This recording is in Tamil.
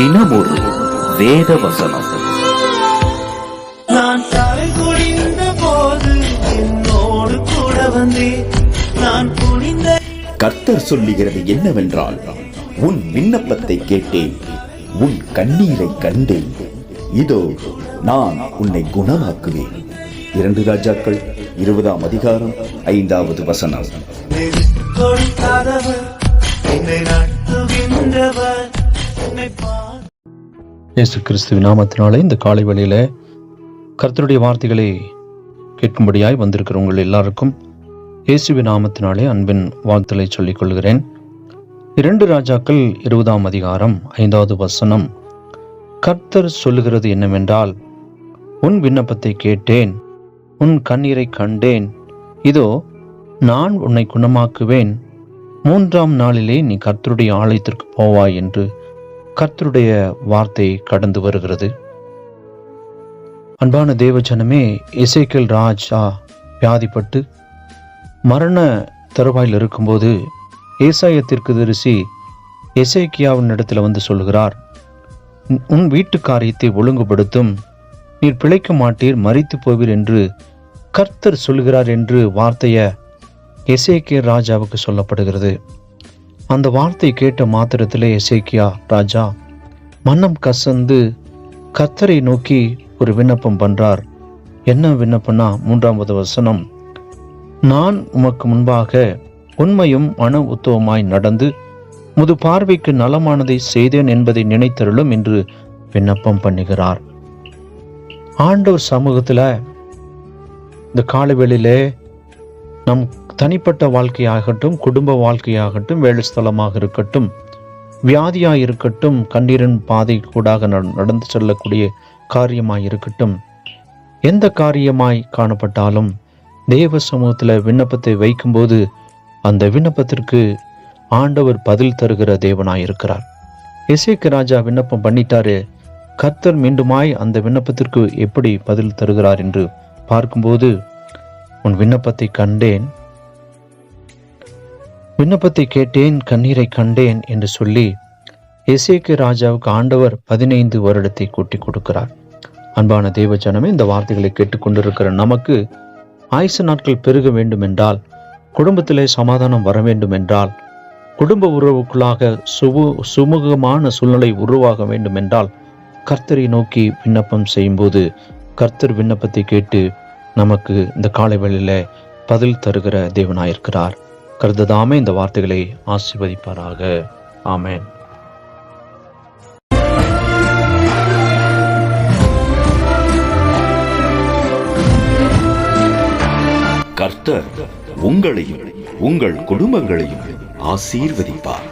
தினமொரு வேத வசனம். நான் தலை குனிந்த போது என்னோடு கூட வந்தே நான் குனிந்த. கர்த்தர் சொல்லுகிறது என்னவென்றால், உன் விண்ணப்பத்தை கேட்டேன், உன் கண்ணீரை கண்டேன், இதோ நான் உன்னை குணமாக்குவேன். 2 ராஜாக்கள் 20ஆம் அதிகாரம் 5வது வசனம். இயேசு கிறிஸ்துவின் நாமத்தினாலே இந்த காலை வேளையில கர்த்தருடைய வார்த்தைகளை கேட்கும்படியாய் வந்திருக்கிற உங்கள் எல்லாருக்கும் இயேசுவின் நாமத்தினாலே அன்பின் வாழ்த்துக்களை சொல்லிக் கொள்கிறேன். 2 ராஜாக்கள் 20ஆம் அதிகாரம் 5வது வசனம். கர்த்தர் சொல்லுகிறது என்னவென்றால், உன் விண்ணப்பத்தை கேட்டேன், உன் கண்ணீரை கண்டேன், இதோ நான் உன்னை குணமாக்குவேன், 3ஆம் நாளிலே நீ கர்த்தருடைய ஆலயத்திற்கு போவாய் என்று கர்த்தருடைய வார்த்தை கடந்து வருகிறது. அன்பான தேவஜனமே, எசேக்கியேல் ராஜா வியாதிப்பட்டு மரண தருவாயில் இருக்கும்போது ஏசாயா தீர்க்கதரிசி எசேக்கியாவின் இடத்துல வந்து சொல்லுகிறார், உன் வீட்டு காரியத்தை ஒழுங்குபடுத்தும், நீர் பிழைக்க மாட்டீர், மரித்து போவீர் என்று கர்த்தர் சொல்லுகிறார் என்று வார்த்தைய எசேக்கியா ராஜாவுக்கு சொல்லப்படுகிறது. அந்த வார்த்தை கேட்ட மாத்திரத்திலே எசேக்கியா ராஜா மனம் கசந்து கர்த்தரை நோக்கி ஒரு விண்ணப்பம் பண்றார். என்ன விண்ணப்பம்னா, 3வது வசனம், நான் உமக்கு முன்பாக உண்மையும் மன உத்தவமாய் நடந்து முது பார்வைக்கு நலமானதை செய்தேன் என்பதை நினைத்தருளும் என்று விண்ணப்பம் பண்ணுகிறார். ஆண்டவர் சமூகத்துல இந்த காலவெளியிலே நம் தனிப்பட்ட வாழ்க்கையாகட்டும், குடும்ப வாழ்க்கையாகட்டும், வேலை ஸ்தலமாக இருக்கட்டும், வியாதியாக இருக்கட்டும், கண்ணீரின் பாதை கூடாக நடந்து செல்லக்கூடிய காரியமாய் இருக்கட்டும், எந்த காரியமாய் காணப்பட்டாலும் தேவ சமூகத்தில் விண்ணப்பத்தை வைக்கும்போது அந்த விண்ணப்பத்திற்கு ஆண்டவர் பதில் தருகிற தேவனாய் இருக்கிறார். எசேக்கியா ராஜா விண்ணப்பம் பண்ணிட்டாரு. கர்த்தர் மீண்டுமாய் அந்த விண்ணப்பத்திற்கு எப்படி பதில் தருகிறார் என்று பார்க்கும்போது, உன் விண்ணப்பத்தை கண்டேன், விண்ணப்பத்தை கேட்டேன், கண்ணீரை கண்டேன் என்று சொல்லி எசேக்கியா ராஜாவுக்கு ஆண்டவர் 15 வருடத்தை கூட்டி கொடுக்கிறார். அன்பான தேவ ஜனமே, இந்த வார்த்தைகளை கேட்டுக்கொண்டிருக்கிற நமக்கு ஆயுசு நாட்கள் பெருக வேண்டும் என்றால், குடும்பத்திலே சமாதானம் வர வேண்டும் என்றால், குடும்ப உறவுக்குள்ளாக சுமூகமான சூழ்நிலை உருவாக வேண்டும் என்றால், கர்த்தரை நோக்கி விண்ணப்பம் செய்யும்போது கர்த்தர் விண்ணப்பத்தை கேட்டு நமக்கு இந்த காலை வேளையில பதில் தருகிற தேவனாயிருக்கிறார். கர்த்ததாமே இந்த வார்த்தைகளை ஆசீர்வதிப்பாராக. ஆமென். கர்த்தர் உங்களையும் உங்கள் குடும்பங்களையும் ஆசீர்வதிப்பார்.